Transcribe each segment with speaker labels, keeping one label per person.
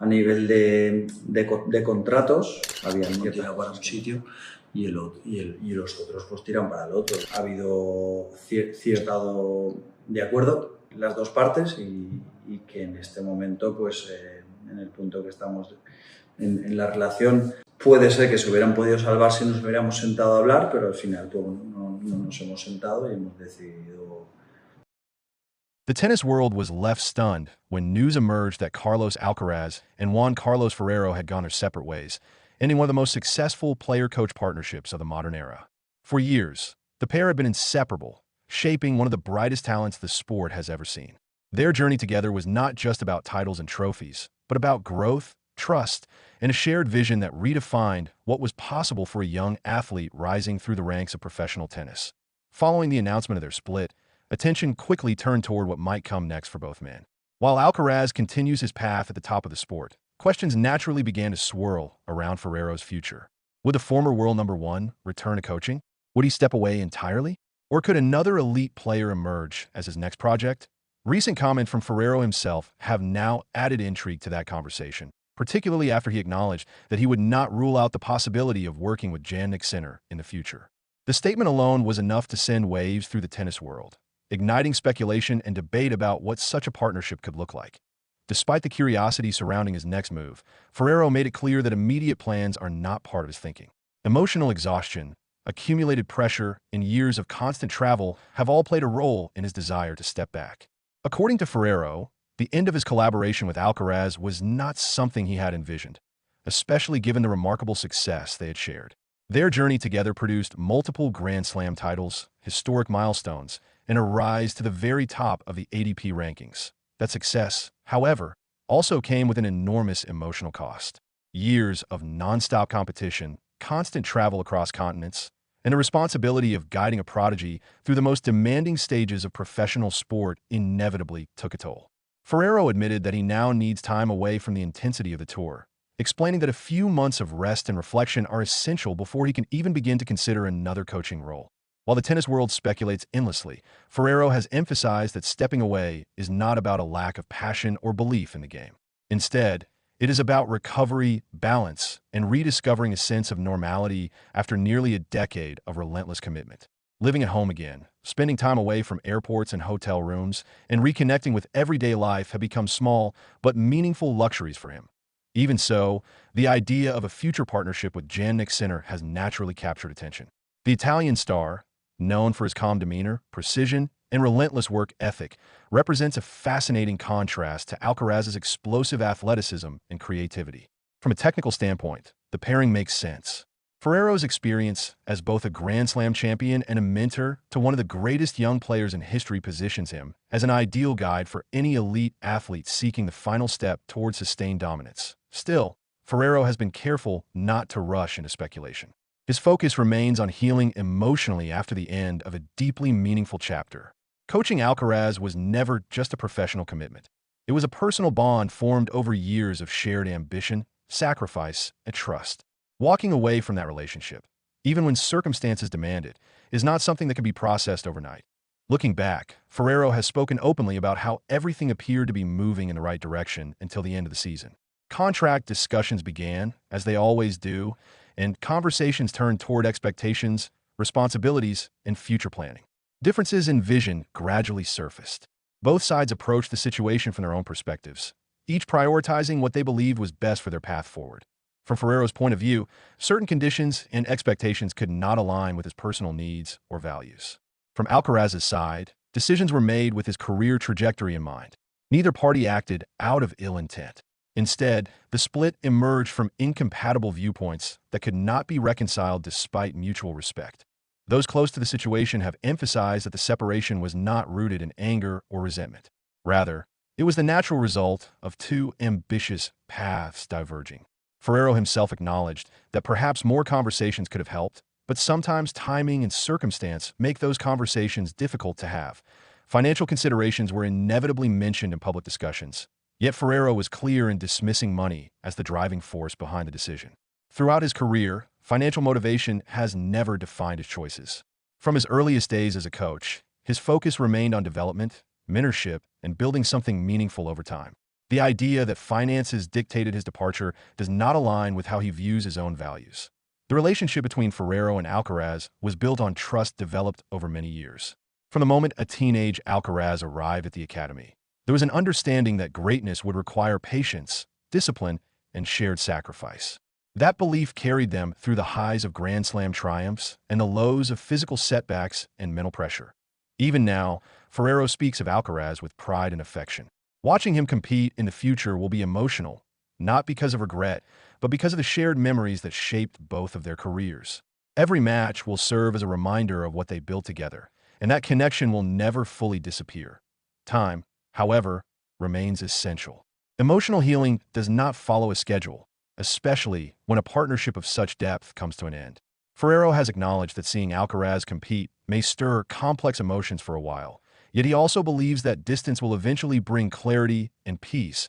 Speaker 1: A nivel de contratos, había uno tirado para un sitio y los otros pues tiran para el otro. Ha habido cierto de acuerdo las dos partes y que en este momento, pues en el punto que estamos en la relación, puede ser que se hubieran podido salvar si nos hubiéramos sentado a hablar, pero al final pues, no nos hemos sentado y hemos decidido.
Speaker 2: The tennis world was left stunned when news emerged that Carlos Alcaraz and Juan Carlos Ferrero had gone their separate ways, ending one of the most successful player-coach partnerships of the modern era. For years, the pair had been inseparable, shaping one of the brightest talents the sport has ever seen. Their journey together was not just about titles and trophies, but about growth, trust, and a shared vision that redefined what was possible for a young athlete rising through the ranks of professional tennis. Following the announcement of their split, attention quickly turned toward what might come next for both men. While Alcaraz continues his path at the top of the sport, questions naturally began to swirl around Ferrero's future. Would the former world number one return to coaching? Would he step away entirely? Or could another elite player emerge as his next project? Recent comments from Ferrero himself have now added intrigue to that conversation, particularly after he acknowledged that he would not rule out the possibility of working with Jannik Sinner in the future. The statement alone was enough to send waves through the tennis world, igniting speculation and debate about what such a partnership could look like. Despite the curiosity surrounding his next move, Ferrero made it clear that immediate plans are not part of his thinking. Emotional exhaustion, accumulated pressure, and years of constant travel have all played a role in his desire to step back. According to Ferrero, the end of his collaboration with Alcaraz was not something he had envisioned, especially given the remarkable success they had shared. Their journey together produced multiple Grand Slam titles, historic milestones, and a rise to the very top of the ADP rankings. That success, however, also came with an enormous emotional cost. Years of nonstop competition, constant travel across continents, and the responsibility of guiding a prodigy through the most demanding stages of professional sport inevitably took a toll. Ferrero admitted that he now needs time away from the intensity of the tour, explaining that a few months of rest and reflection are essential before he can even begin to consider another coaching role. While the tennis world speculates endlessly, Ferrero has emphasized that stepping away is not about a lack of passion or belief in the game. Instead, it is about recovery, balance, and rediscovering a sense of normality after nearly a decade of relentless commitment. Living at home again, spending time away from airports and hotel rooms, and reconnecting with everyday life have become small but meaningful luxuries for him. Even so, the idea of a future partnership with Jannik Sinner has naturally captured attention. The Italian star, known for his calm demeanor, precision, and relentless work ethic, represents a fascinating contrast to Alcaraz's explosive athleticism and creativity. From a technical standpoint, the pairing makes sense. Ferrero's experience as both a Grand Slam champion and a mentor to one of the greatest young players in history positions him as an ideal guide for any elite athlete seeking the final step towards sustained dominance. Still, Ferrero has been careful not to rush into speculation. His focus remains on healing emotionally after the end of a deeply meaningful chapter. Coaching Alcaraz was never just a professional commitment. It was a personal bond formed over years of shared ambition, sacrifice, and trust. Walking away from that relationship, even when circumstances demand it, is not something that can be processed overnight. Looking back, Ferrero has spoken openly about how everything appeared to be moving in the right direction until the end of the season. Contract discussions began, as they always do, and conversations turned toward expectations, responsibilities, and future planning. Differences in vision gradually surfaced. Both sides approached the situation from their own perspectives, each prioritizing what they believed was best for their path forward. From Ferrero's point of view, certain conditions and expectations could not align with his personal needs or values. From Alcaraz's side, decisions were made with his career trajectory in mind. Neither party acted out of ill intent. Instead, the split emerged from incompatible viewpoints that could not be reconciled despite mutual respect. Those close to the situation have emphasized that the separation was not rooted in anger or resentment. Rather, it was the natural result of two ambitious paths diverging. Ferrero himself acknowledged that perhaps more conversations could have helped, but sometimes timing and circumstance make those conversations difficult to have. Financial considerations were inevitably mentioned in public discussions, yet Ferrero was clear in dismissing money as the driving force behind the decision. Throughout his career, financial motivation has never defined his choices. From his earliest days as a coach, his focus remained on development, mentorship, and building something meaningful over time. The idea that finances dictated his departure does not align with how he views his own values. The relationship between Ferrero and Alcaraz was built on trust developed over many years. From the moment a teenage Alcaraz arrived at the academy, there was an understanding that greatness would require patience, discipline, and shared sacrifice. That belief carried them through the highs of Grand Slam triumphs and the lows of physical setbacks and mental pressure. Even now, Ferrero speaks of Alcaraz with pride and affection. Watching him compete in the future will be emotional, not because of regret, but because of the shared memories that shaped both of their careers. Every match will serve as a reminder of what they built together, and that connection will never fully disappear. Time, however, remains essential. Emotional healing does not follow a schedule, especially when a partnership of such depth comes to an end. Ferrero has acknowledged that seeing Alcaraz compete may stir complex emotions for a while, yet he also believes that distance will eventually bring clarity and peace.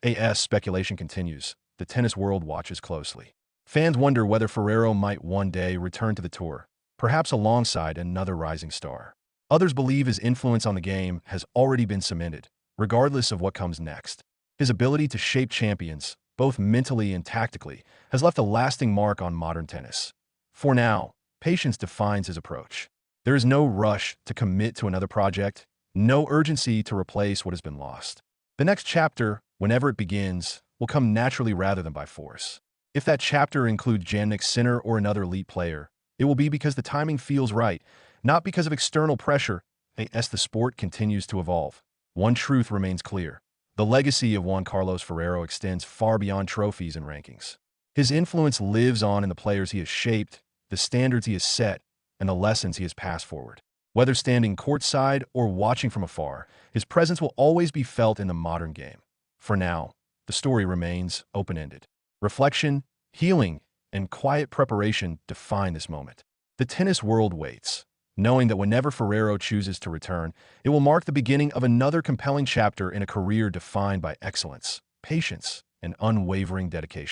Speaker 2: As speculation continues, the tennis world watches closely. Fans wonder whether Ferrero might one day return to the tour, perhaps alongside another rising star. Others believe his influence on the game has already been cemented, regardless of what comes next. His ability to shape champions, both mentally and tactically, has left a lasting mark on modern tennis. For now, patience defines his approach. There is no rush to commit to another project, no urgency to replace what has been lost. The next chapter, whenever it begins, will come naturally rather than by force. If that chapter includes Jannik Sinner or another elite player, it will be because the timing feels right, not because of external pressure. As the sport continues to evolve, one truth remains clear. The legacy of Juan Carlos Ferrero extends far beyond trophies and rankings. His influence lives on in the players he has shaped, the standards he has set, and the lessons he has passed forward. Whether standing courtside or watching from afar, his presence will always be felt in the modern game. For now, the story remains open-ended. Reflection, healing, and quiet preparation define this moment. The tennis world waits, knowing that whenever Ferrero chooses to return, it will mark the beginning of another compelling chapter in a career defined by excellence, patience, and unwavering dedication.